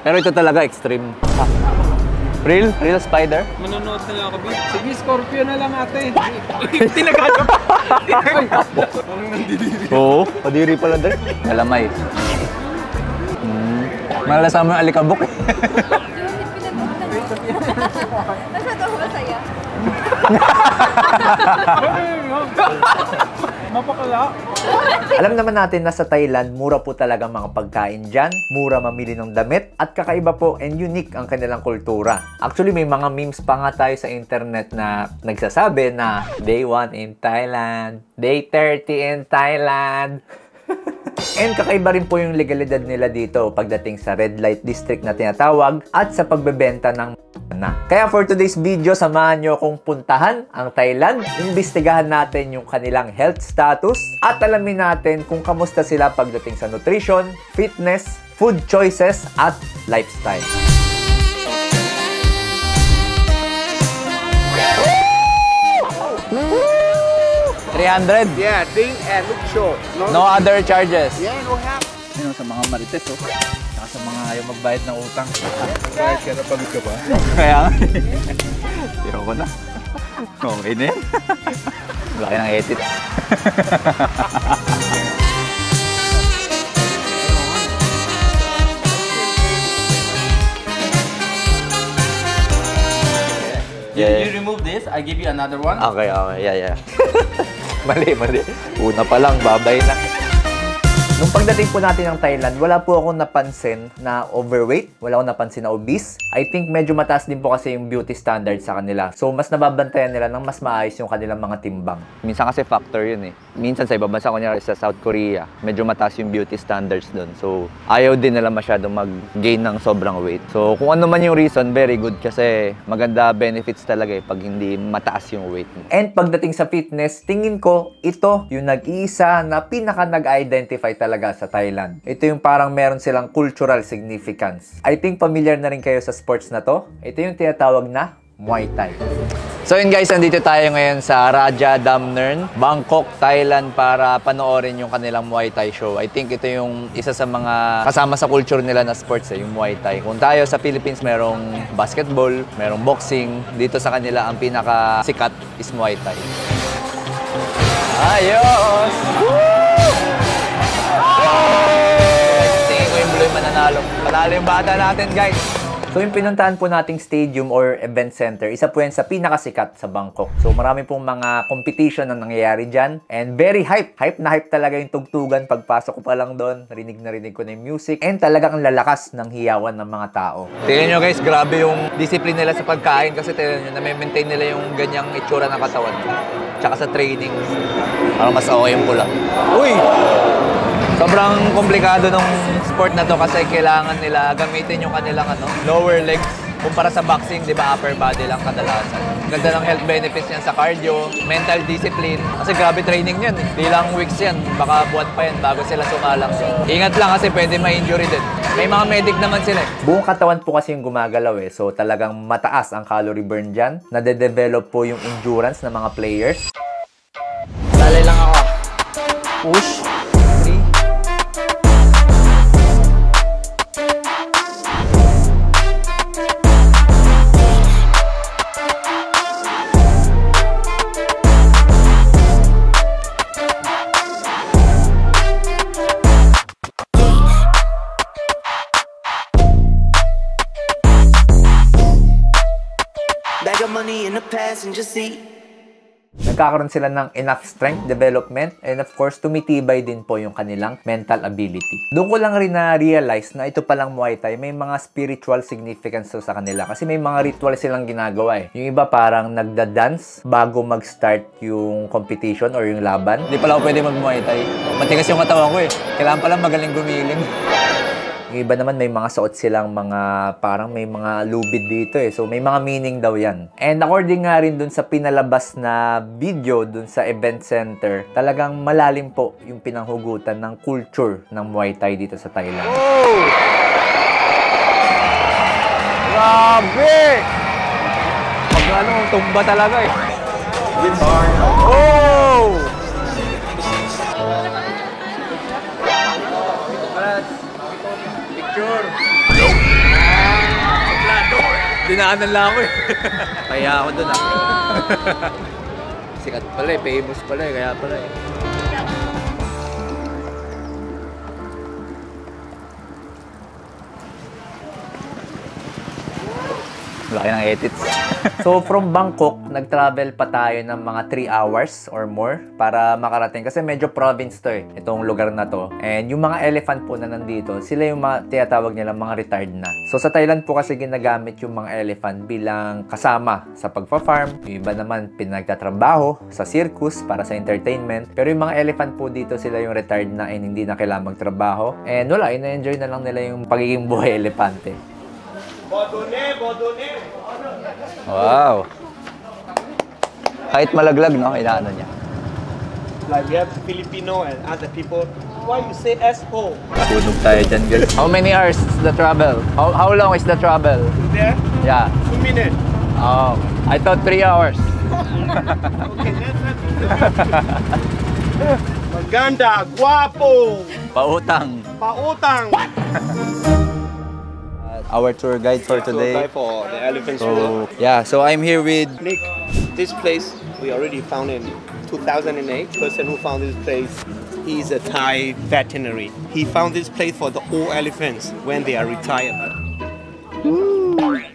Pero ito talaga extreme. Real? Real spider? Manonood na lang ako, Big. Sige, Scorpio na lang ate. Tinagagap. Parang nandidiri. Oo, padiri pala din. Malamay. Malalasama yung alikabok eh. Nasa ito ko masaya. Mapakala. Alam naman natin na sa Thailand, mura po talaga mga pagkain dyan, mura mamili ng damit, at kakaiba po and unique ang kanilang kultura. Actually, may mga memes pa nga tayo sa internet na nagsasabi na Day 1 in Thailand, Day 30 in Thailand. And kakaiba rin po yung legalidad nila dito pagdating sa red light district na tinatawag at sa pagbebenta ng na. Kaya for today's video, samahan nyo akong puntahan ang Thailand, imbestigahan natin yung kanilang health status at alamin natin kung kamusta sila pagdating sa nutrition, fitness, food choices at lifestyle. $300? Yeah, think and look show. No other charges? Yeah, no have. Yun sa mga marites, oh. Saka sa mga ayaw magbayad ng utang. Kahit ka napagod ka ba? Kaya nga. Tiro ko na. Okay na yan. Laki ng edit. You remove this, I give you another one. Okay, okay. Yeah. Mali. Una pa lang, babay na. Nung pagdating po natin ng Thailand, wala po akong napansin na overweight. Wala akong napansin na obese. I think medyo mataas din po kasi yung beauty standards sa kanila. So, mas nababantayan nila ng mas maayos yung kanilang mga timbang. Minsan kasi factor yun eh. Minsan sa ibang bansa, kunyari sa South Korea, medyo mataas yung beauty standards doon. So, ayaw din nila masyado mag-gain ng sobrang weight. So, kung ano man yung reason, very good kasi maganda benefits talaga eh pag hindi mataas yung weight mo. And pagdating sa fitness, tingin ko, ito yung nag-iisa na pinaka nag-identify talaga sa Thailand. Ito yung parang meron silang cultural significance. I think familiar na rin kayo sa sports na to. Ito yung tinatawag na Muay Thai. So yun guys, nandito tayo ngayon sa Raja Damnern, Bangkok, Thailand para panoorin yung kanilang Muay Thai show. I think ito yung isa sa mga kasama sa culture nila na sports yung Muay Thai. Kung tayo sa Philippines merong basketball, merong boxing, dito sa kanila ang pinakasikat is Muay Thai. Ayos! Tingin ko yung Bluey mananalo. Panalo yung bata natin guys. So yung pinuntahan po nating stadium or event center, isa po yan sa pinakasikat sa Bangkok. So marami pong mga competition na nangyayari dyan. And very hype. Hype na hype talaga yung tugtugan. Pagpasok ko pa lang doon, rinig na rinig ko na yung music. And talagang lalakas ng hiyawan ng mga tao. Tingnan nyo guys, grabe yung discipline nila sa pagkain kasi tingnan nyo, na-maintain nila yung ganyang itsura ng katawan. Tsaka sa training, parang mas okay yung pula. Uy! Sobrang komplikado ng sport na to kasi kailangan nila gamitin yung kanilang lower legs. Kumpara sa boxing, di ba, upper body lang kadalasan. Ganda ng health benefits yan sa cardio, mental discipline. Kasi grabe training yan eh. Di lang weeks yan, baka buwan pa yan bago sila sumalang. Ingat lang kasi pwede ma-injury din. May mga medic naman sila eh. Buong katawan po kasi yung gumagalaw eh. So talagang mataas ang calorie burn dyan. Nade-develop po yung endurance ng mga players. Lalay lang ako. Push. Nagkakaroon sila ng enough strength development and of course, tumitibay din po yung kanilang mental ability. Doon ko lang rin na-realize na ito palang Muay Thai, may mga spiritual significance sa kanila kasi may mga ritual silang ginagawa eh. Yung iba parang nagda-dance bago mag-start yung competition or yung laban. Hindi pala ako pwede mag-Muay Thai. Matigas yung katawan ko eh. Kailangan pala magaling gumiling. Yung iba naman may mga suot silang mga parang may mga lubid dito eh. So may mga meaning daw yan. And according nga rin dun sa pinalabas na video dun sa event center, talagang malalim po yung pinanghugutan ng culture ng Muay Thai dito sa Thailand. Oh! Grabe! Pag tumba talaga eh. Oh! Picture! Dinaanan lang ako eh. Kaya ako dun ah. Sikat pala eh, famous pala eh, kaya pala eh. Laki ng edits. So from Bangkok, nag-travel pa tayo ng mga 3 hours or more para makarating. Kasi medyo province to eh, itong lugar na to. And yung mga elephant po na nandito, sila yung mga tinatawag nila mga retired na. So sa Thailand po kasi ginagamit yung mga elephant bilang kasama sa pagpa-farm. Yung iba naman pinagtatrabaho sa circus para sa entertainment. Pero yung mga elephant po dito, sila yung retired na and hindi na kailangan magtrabaho. And wala, ina-enjoy na lang nila yung pagiging buhay elepante. Wow. Kahit malaglag, no? Inaano niya. Like we have Filipino and other people. Why you say asshole? Punog tayo dyan, guys. How many hours is the travel? How long is the travel? There? Yeah. 2 minutes. Oh, I thought 3 hours. Okay, that's Maganda, guapo, Pautang. pautang. Our tour guide for today. for the elephant So, yeah, so I'm here with Nick, this place we already found in 2008. Person who found this place, he's a Thai veterinary. He found this place for the old elephants when they are retired.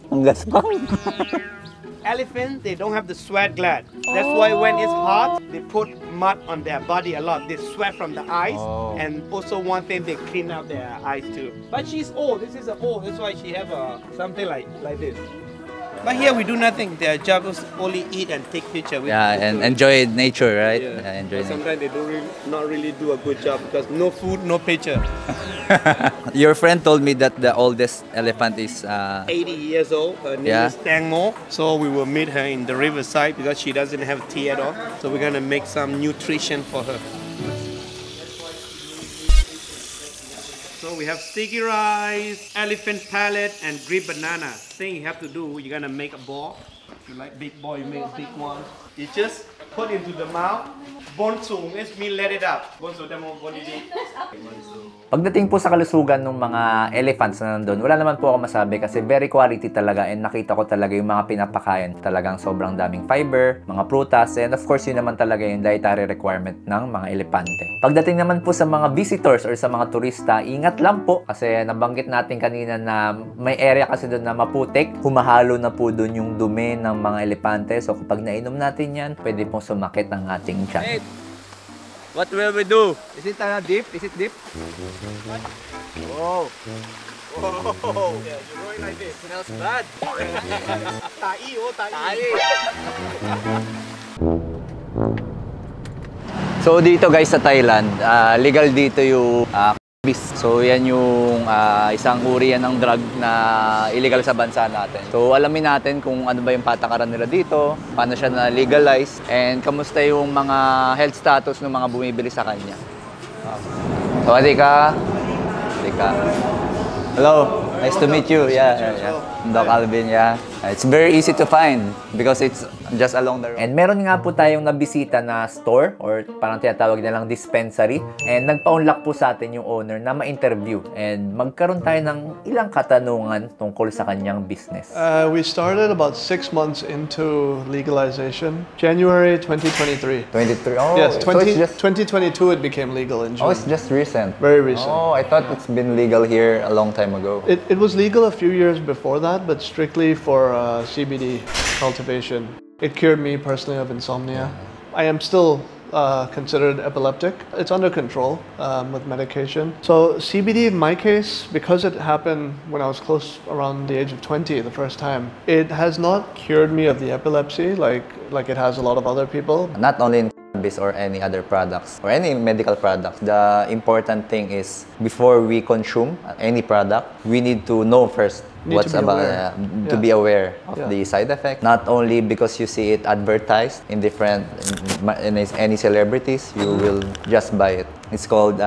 ang gaspang. Elephants, they don't have the sweat gland. That's why when it's hot, they put mud on their body a lot. They sweat from the eyes, and also one thing they clean out their eyes too. But she's old. This is a old. That's why she have a something like this. But here we do nothing. Their job is only eat and take picture. Yeah, and enjoy nature, right? Yeah. Yeah, enjoy nature. Sometimes they don't not really do a good job because no food, no picture. Your friend told me that the oldest elephant is 80 years old. Her name Yeah. is Tang Mo. So we will meet her in the riverside because she doesn't have tea at all. So we're gonna make some nutrition for her. So we have sticky rice, elephant palate, and green banana. Thing you have to do, you're gonna make a ball. If you like big ball, you make a big one. You just put into the mouth. Bonsung, it means let it out. Bonsung, demo, bonidi. Pagdating po sa kalusugan ng mga elephants na nandun, wala naman po ako masabi kasi very quality talaga and nakita ko talaga yung mga pinapakain. Talagang sobrang daming fiber, mga prutas, and of course yun naman talaga yung dietary requirement ng mga elepante. Pagdating naman po sa mga visitors or sa mga turista, ingat lang po kasi nabanggit natin kanina na may area kasi doon na maputik. Humahalo na po doon yung dumi ng mga elepante. So kapag nainom natin yan, pwede pong sumakit ang ating tiyan. What will we do? Is it deep? Is it deep? Oh, Oh, yeah, you're going like this. smells bad. Tai, oh, tai. So dito guys sa Thailand, legal dito yung cannabis. So yan yung isang uri yan ng drug na illegal sa bansa natin. So alamin natin kung ano ba yung patakaran nila dito, paano siya na legalize, and kamusta yung mga health status ng mga bumibili sa kanya. Sawadee ka. Hello, nice to meet you. Yeah. Doc Alvin, yeah. It's very easy to find because it's just along the road. And meron nga po tayong nabisita na store or parang tinatawag nilang dispensary. And nagpa-unlock po sa atin yung owner na ma-interview. And magkaroon tayo ng ilang katanungan tungkol sa kanyang business. We started about 6 months into legalization, January 2023. 23. Oh, Yes, so it's just 2022 it became legal in June. Oh, it's just recent. Very recent. Oh, I thought it's been legal here a long time ago. It was legal a few years before that, but strictly for CBD cultivation. It cured me personally of insomnia. I am still considered epileptic. It's under control with medication. So CBD in my case, because it happened when I was close around the age of 20 the first time, it has not cured me of the epilepsy like it has a lot of other people. Not only in cannabis or any other products or any medical products, the important thing is before we consume any product, we need to know first what's about to be aware of the side effect. Not only because you see it advertised in different in any celebrities, you will just buy it. It's called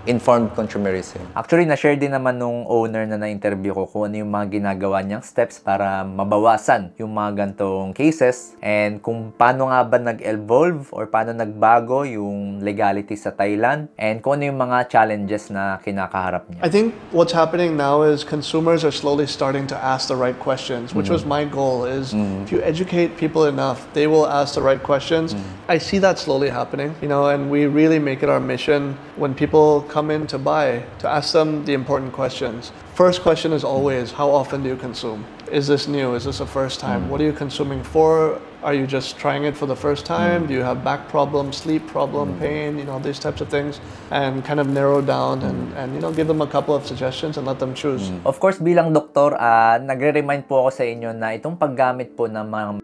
informed consumerism. Actually, na-share din naman nung owner na na-interview ko kung ano yung mga ginagawa niyang steps para mabawasan yung mga gantong cases and kung paano nga ba nag-evolve or paano nagbago yung legality sa Thailand and kung ano yung mga challenges na kinakaharap niya. I think what's happening now is consumers are slowly starting to ask the right questions, which was my goal, is if you educate people enough, they will ask the right questions. I see that slowly happening, you know, and we really make it our mission when people come in to buy, to ask them the important questions. First question is always, how often do you consume? Is this new? Is this a first time? What are you consuming for? Are you just trying it for the first time? Do you have back problems, sleep problem, pain, you know, these types of things? And kind of narrow down and you know, give them a couple of suggestions and let them choose. Of course, bilang doktor, nagre-remind po ako sa inyo na itong paggamit po ng mga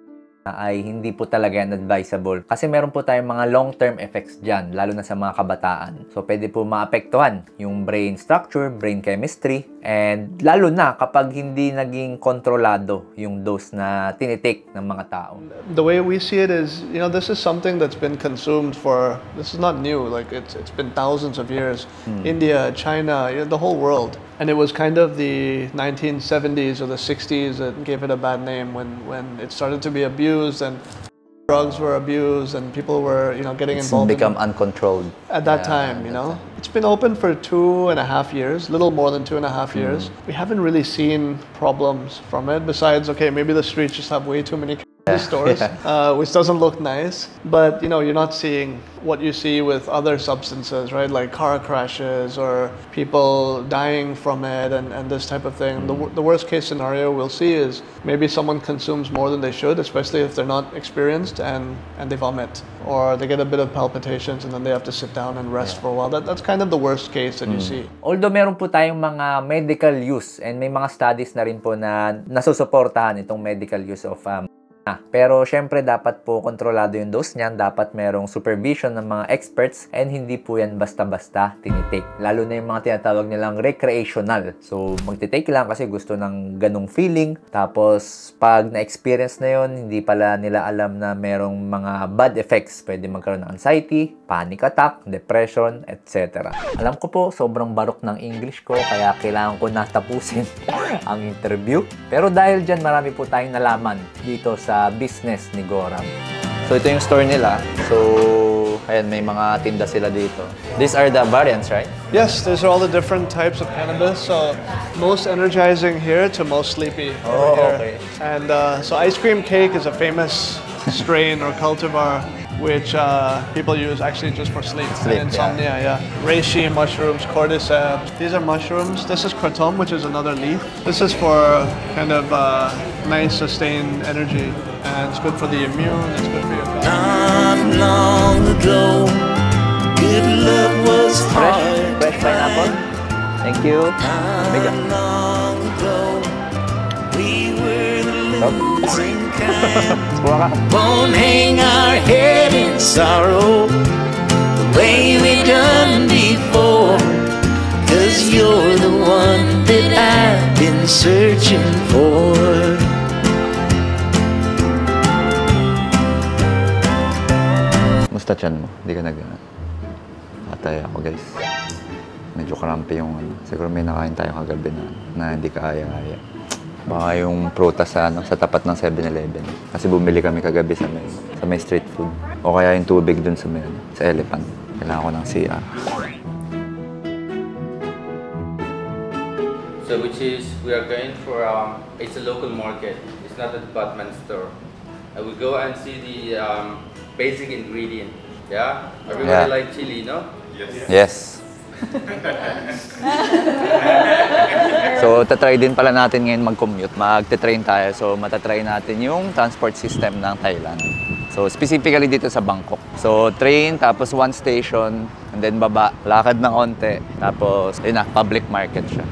ay hindi po talaga yan advisable. Kasi meron po tayong mga long-term effects dyan, lalo na sa mga kabataan. So, pwede po maapektuhan yung brain structure, brain chemistry, and lalo na kapag hindi naging kontrolado yung dose na tinitake ng mga tao. The way we see it is, you know, this is something that's been consumed for, this is not new, like it's been thousands of years. India, China, you know, the whole world. And it was kind of the 1970s or the 60s that gave it a bad name when it started to be abused and drugs were abused and people were, you know, getting involved. Become uncontrolled. At that time, you know. It's been open for 2.5 years, little more than 2.5 years. We haven't really seen problems from it besides, okay, maybe the streets just have way too many stores, which doesn't look nice. But, you know, you're not seeing what you see with other substances, right? Like car crashes or people dying from it and this type of thing. The worst case scenario we'll see is maybe someone consumes more than they should, especially if they're not experienced and they vomit or they get a bit of palpitations and then they have to sit down and rest for a while. That's kind of the worst case that you see. Although meron po tayong mga medical use and may mga studies na rin po na nasusuportahan itong medical use of pero syempre dapat po kontrolado yung dose niyan, dapat merong supervision ng mga experts and hindi po yan basta-basta tinitake. Lalo na yung mga tinatawag nilang recreational. So magtitake lang kasi gusto ng ganong feeling. Tapos pag na-experience na yun, hindi pala nila alam na merong mga bad effects. Pwede magkaroon ng anxiety, panic attack, depression, etc. Alam ko po, sobrang barok ng English ko kaya kailangan ko na tapusin ang interview. Pero dahil dyan, marami po tayong nalaman dito sa business ni Goram. So ito yung store nila. So ayan, may mga tinda sila dito. These are the variants, right? Yes, these are all the different types of cannabis. So most energizing here to most sleepy over here. Okay. And so ice cream cake is a famous strain or cultivar which people use actually just for sleep and insomnia. Yeah. Reishi mushrooms, cordyceps. These are mushrooms. This is kratom, which is another leaf. This is for kind of nice sustained energy, and it's good for the immune. It's good for your gut. Not long ago, good love was hard. Fresh pineapple. Thank you. Mega. Long ago, we were the losing kind. Won't hang our head in sorrow the way we done before, 'cause you're the one that I've been searching for. Musta tiyan mo? Hindi ka atay ako, guys. Medyo crampy yung siguro may nakain tayo kagabi na hindi kaya-kaya. Baka yung prutas sa tapat ng 7-Eleven. Kasi bumili kami kagabi sa may street food. O kaya yung tubig dun sa Elephant. Kailangan ko ng CR. So which is, we are going for, it's a local market. It's not a department store. And we go and see the basic ingredient. Yeah? Everybody like chili, no? Yes. So, tatry din pala natin ngayon mag-commute. Magte-train tayo. So, matatry natin yung transport system ng Thailand. So, specifically dito sa Bangkok. So, train, tapos one station, and then baba, lakad ng konti. Tapos, yun na, public market siya.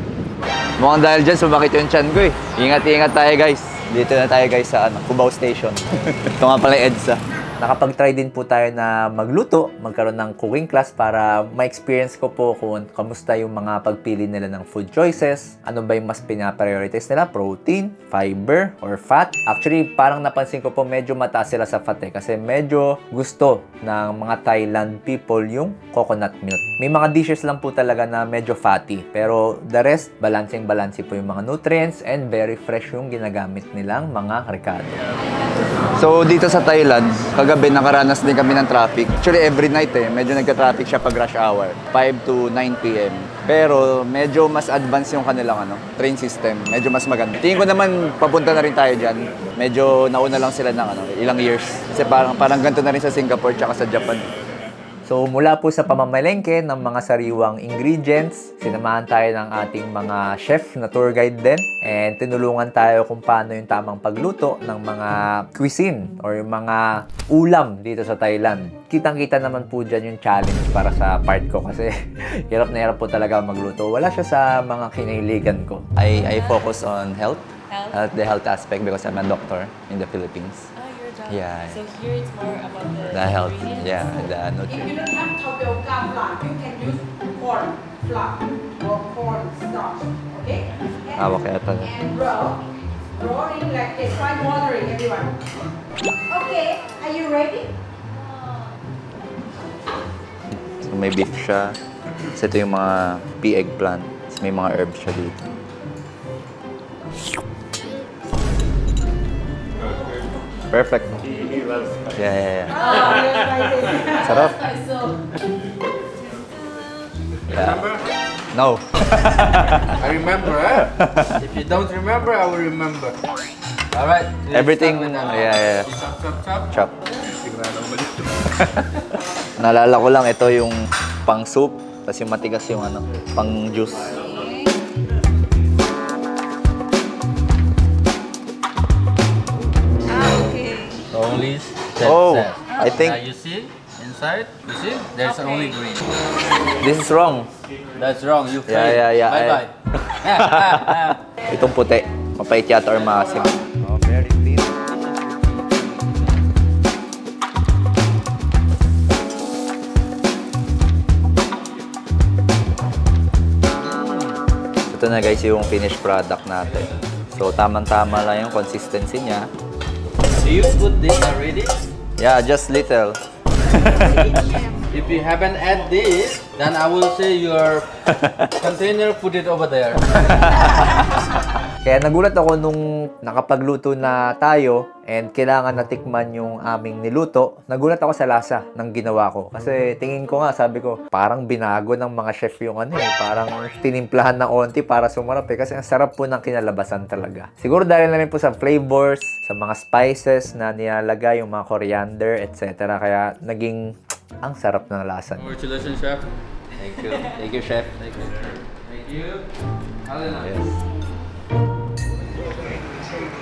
Mukhang dahil dyan, sumakit yung tiyan ko eh. Ingat-ingat tayo guys. Dito na tayo guys sa Cubao Station. Ito nga pala yung EDSA. Nakapag-try din po tayo na magluto, magkaroon ng cooking class para ma-experience ko po kung kamusta yung mga pagpili nila ng food choices, ano ba yung mas pinaprioritize nila, protein, fiber, or fat. Actually, parang napansin ko po medyo mataas sila sa fat kasi medyo gusto ng mga Thailand people yung coconut milk. May mga dishes lang po talaga na medyo fatty, pero the rest, balancing-balancy po yung mga nutrients and very fresh yung ginagamit nilang mga recado. So, dito sa Thailand, kagabi nakaranas din kami ng traffic. Actually, every night medyo nagka-traffic siya pag rush hour, 5 to 9 p.m. Pero medyo mas advanced yung kanilang train system. Medyo mas maganda. Tingin ko naman papunta na rin tayo dyan. Medyo nauna lang sila ng ilang years. Kasi parang ganito na rin sa Singapore tsaka sa Japan. So, mula po sa pamamalengke ng mga sariwang ingredients, sinamahan tayo ng ating mga chef na tour guide din. And tinulungan tayo kung paano yung tamang pagluto ng mga cuisine or yung mga ulam dito sa Thailand. Kitang-kita naman po dyan yung challenge para sa part ko kasi hirap na hirap po talaga magluto. Wala siya sa mga kinahiligan ko. I focus on health, the health aspect because I'm a doctor in the Philippines. Yeah. So here it's more about The health, yeah, the If nutrition. you don't have tapioca flour, you can use corn flour or corn starch. Okay? Hawak kaya ito. And rolling like this. Try watering, everyone. Okay, are you ready? So, may beef siya. Kasi ito yung mga pea eggplant. So, may mga herbs siya dito. Perfect. Yeah. Sarap. Remember? No. I remember, eh? If you don't remember, I will remember. Alright. Everything, yeah. Chop. Chop. Naalala ko lang, ito yung pang soup, tapos yung matigas yung pang juice. Okay. Only Oh, I think you see inside, you see, there's only green. this is wrong. That's wrong. You failed. Yeah. Bye-bye. Itong puti, mapait yata or maasim. Oh, very clean. Ito na guys yung finished product natin. So tamang-tama lang yung consistency niya. Do you put this already? Yeah, just little. If you haven't add this, then I will say your container, put it over there. Kaya nagulat ako nung nakapagluto na tayo and kailangan natikman yung aming niluto. Nagulat ako sa lasa ng ginawa ko. Kasi tingin ko nga, sabi ko, parang binago ng mga chef yung parang tinimplahan ng onti para sumarap Kasi ang sarap po ng kinalabasan talaga. Siguro dahil na rin po sa flavors, sa mga spices na nilalagay, yung mga coriander, etc. Kaya naging ang sarap ng lasa. Congratulations, chef. Thank you. Thank you, chef. Thank you. Thank you. Hallelujah. Yes.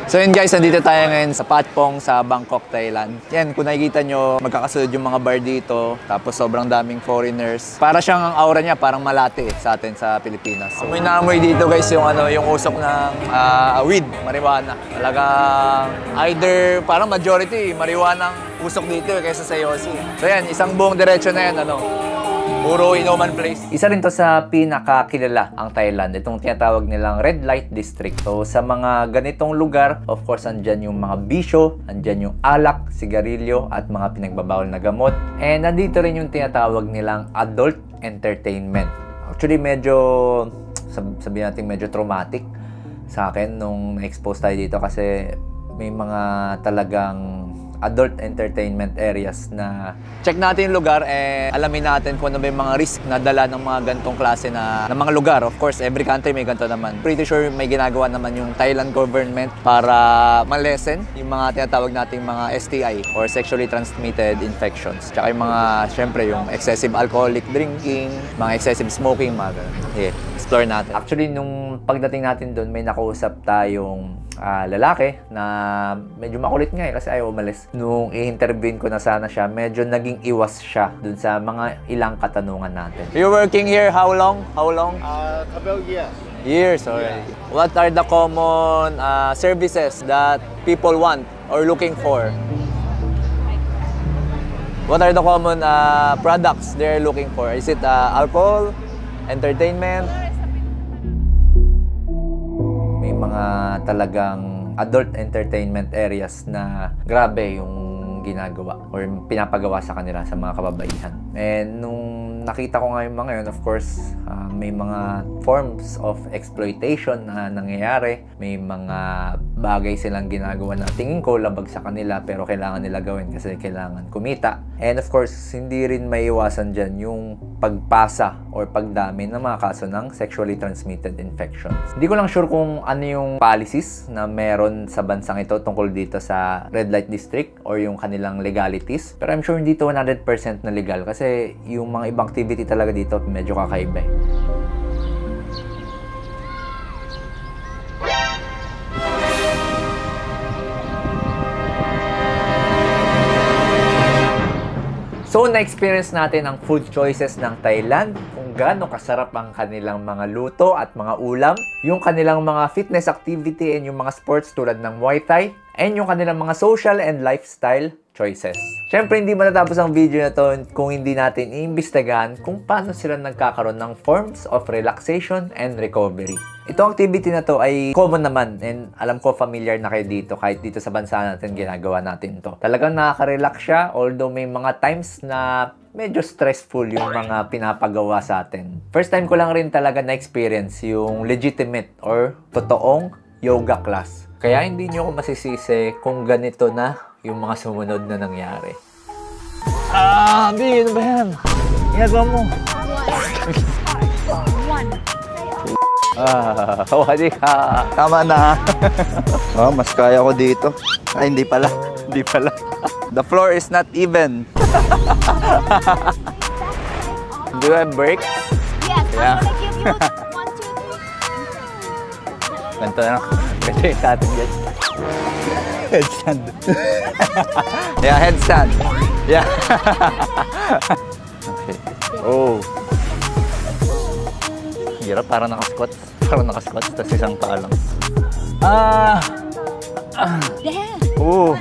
So yun guys, nandito tayo ngayon sa Patpong sa Bangkok, Thailand. Yan, kung nakikita nyo, magkakasunod yung mga bar dito. Tapos sobrang daming foreigners. Para siyang ang aura niya, parang Malate sa atin sa Pilipinas. Amoy na amoy dito guys yung, yung usok ng weed, marijuana. Talagang either, parang majority, marijuana ang usok dito kaysa sa Yossi. So yan, isang buong diretsyo na yan, puro inuman place. Isa rin to sa pinakakilala ang Thailand. Itong tinatawag nilang Red Light District. So sa mga ganitong lugar, of course, andyan yung mga bisyo, andyan yung alak, sigarilyo, at mga pinagbabawal na gamot. And nandito rin yung tinatawag nilang adult entertainment. Actually, medyo, sabihin natin medyo traumatic sa akin nung na-expose tayo dito kasi may mga talagang adult entertainment areas na check natin yung lugar and alamin natin kung ano ba yung mga risk na dala ng mga ganitong klase na mga lugar. Of course, every country may ganito naman. Pretty sure may ginagawa naman yung Thailand government para ma-lessen yung mga tinatawag nating mga STI or sexually transmitted infections. Tsaka yung mga, syempre, yung excessive alcoholic drinking, mga excessive smoking, mga ganun. Yeah, explore natin. Actually, nung pagdating natin doon, may nakausap tayong lalaki na medyo makulit nga kasi ayaw umalis. Nung i-intervene ko na sana siya, medyo naging iwas siya dun sa mga ilang katanungan natin. You're working here how long? How long? About years. Years already. What are the common services that people want or looking for? What are the common products they're looking for? Is it alcohol, entertainment? May mga talagang adult entertainment areas na grabe yung ginagawa or pinapagawa sa kanila sa mga kababaihan. And nung nakita ko nga yung mga yun, of course, may mga forms of exploitation na nangyayari. May mga bagay silang ginagawa na tingin ko labag sa kanila pero kailangan nila gawin kasi kailangan kumita. And of course, hindi rin maiiwasan dyan yung pagpasa or pagdami ng mga kaso ng sexually transmitted infections. Hindi ko lang sure kung ano yung policies na meron sa bansang ito tungkol dito sa red light district or yung kanilang legalities. Pero I'm sure hindi ito 100% na legal kasi yung mga ibang activity talaga dito medyo kakaiba eh. So, na-experience natin ang food choices ng Thailand, kung gaano kasarap ang kanilang mga luto at mga ulam, yung kanilang mga fitness activity and yung mga sports tulad ng Muay Thai, and yung kanilang mga social and lifestyle choices. Siyempre, hindi matatapos ang video na to kung hindi natin iimbestigahan kung paano sila nagkakaroon ng forms of relaxation and recovery. Itong activity na to ay common naman and alam ko familiar na kayo dito kahit dito sa bansa natin ginagawa natin to. Talagang nakaka-relax siya although may mga times na medyo stressful yung mga pinapagawa sa atin. First time ko lang rin talaga na-experience yung legitimate or totoong yoga class. Kaya hindi nyo ako masisisi kung ganito na yung mga sumunod na nangyari. Bi, ano ba yan? Ginagawa mo. Kawadi ka. Tama na. Mas kaya ko dito. Ay, hindi pala. Hindi pala. The floor is not even. Do you have break? Yes, Yeah. I'm gonna give you 1, 2, 3. Ganito na. Ganito yung sa atin guys. Headstand. Yeah, headstand. Yeah. Okay. Oh. Hirap, parang nakasquat. Parang nakasquat, tapos isang paa lang. Oh.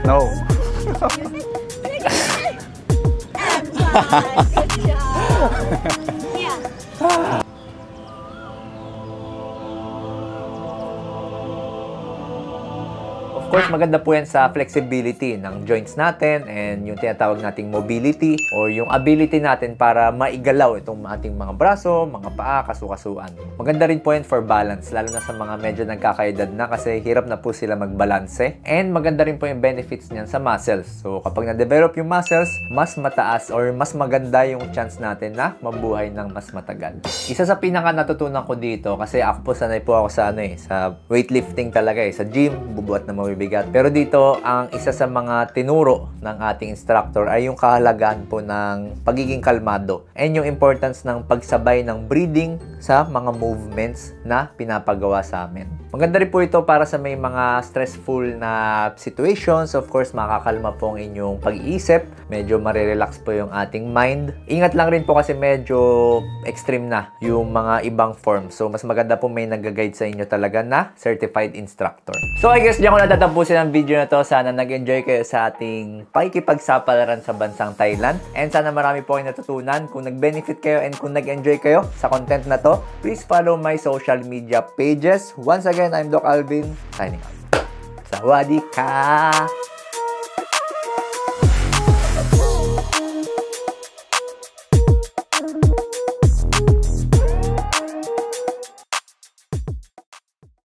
No. Good job. Yeah. Of course, maganda po yan sa flexibility ng joints natin and yung tinatawag nating mobility or yung ability natin para maigalaw itong ating mga braso, mga paa, kasukasuan. Maganda rin po yan for balance, lalo na sa mga medyo nagkakaedad na kasi hirap na po sila magbalanse. And maganda rin po yung benefits niyan sa muscles. So, kapag na-develop yung muscles, mas mataas or mas maganda yung chance natin na mabuhay ng mas matagal. Isa sa pinaka natutunan ko dito kasi ako po sanay po ako sa sa weightlifting talaga sa gym, bubuhat na mabibigat. Pero dito, ang isa sa mga tinuro ng ating instructor ay yung kahalagaan po ng pagiging kalmado and yung importance ng pagsabay ng breathing sa mga movements na pinapagawa sa amin. Maganda rin po ito para sa may mga stressful na situations. Of course, makakalma po ang inyong pag-iisip. Medyo marirelax po yung ating mind. Ingat lang rin po kasi medyo extreme na yung mga ibang forms. So, mas maganda po may nag-guide sa inyo talaga na certified instructor. So, I guess diyan ko natatapusin ang video na to. Sana nag-enjoy kayo sa ating pakikipagsapalaran sa bansang Thailand. And sana marami po kayo natutunan. Kung nag-benefit kayo and kung nag-enjoy kayo sa content na to, please follow my social media pages. Once again, I'm Doc Alvin, signing out. Sawadee ka!